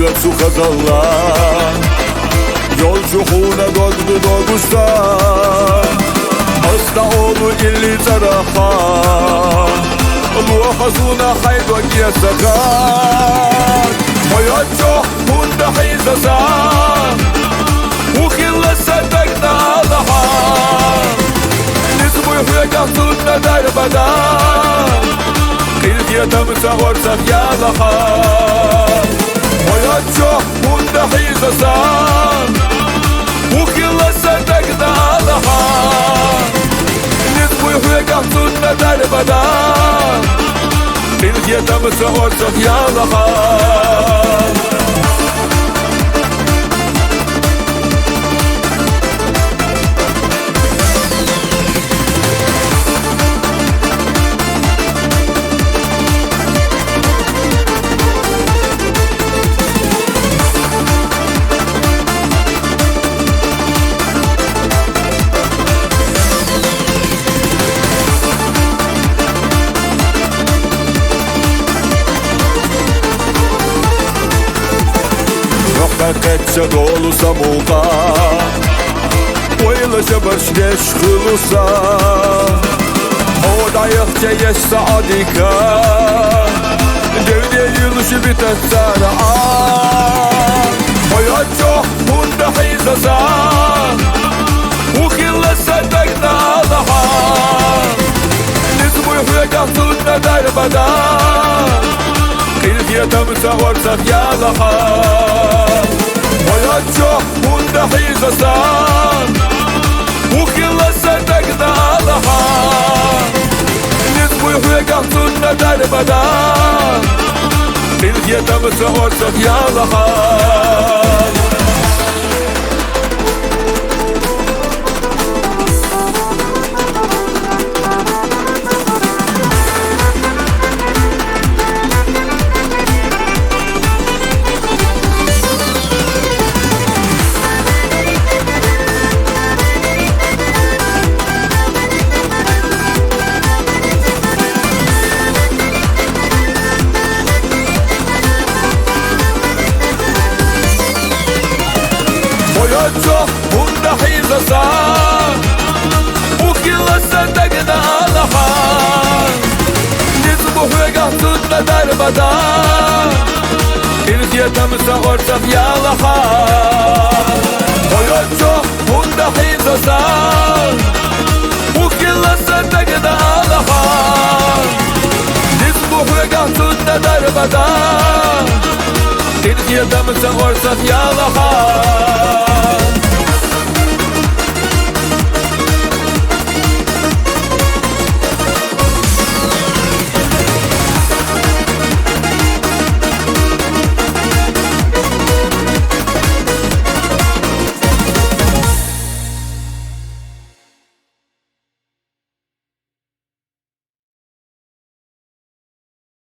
öpsü kazanlar Yolcu huna doldu dolmuşlar Asla oğlu illi tarafa Luhazuna haydo giyasakar Hayatço hunda hizasa Ukhilla sadakna alaha Nizmu yuhya sunna darbada Qilk yatamsa orsak yalaha Hayatço hunda hizasa Ukhilla sadakna alaha Nizmu yuhya sunna darbada Qilk yatamsa orsak yalaha Qetçe dolu samuqa Oylaşa başgeç kılısa O dayıqca yeşsa adika Devdiye yılışı biter sana Hayatço hunda hizasa Ukhilla sadakna alaha Nizmu yuhya sunna darbada Qilk yatamsa orsak yalaha Hayatço hunda hizasa Ukhilla sadakna alaha Nizmu yuhya sunna darbada Qilk yatamsa orsak yalaha Hayatço hunda hizasa Ukhilla sadakna alaha Nizmu yuhya sunna darbada Qilk yatamsa orsak yalaha Hayatço hunda hizasa Ukhilla sadakna alaha Nizmu yuhya sunna darbada Qilk yatamsa orsak yalaha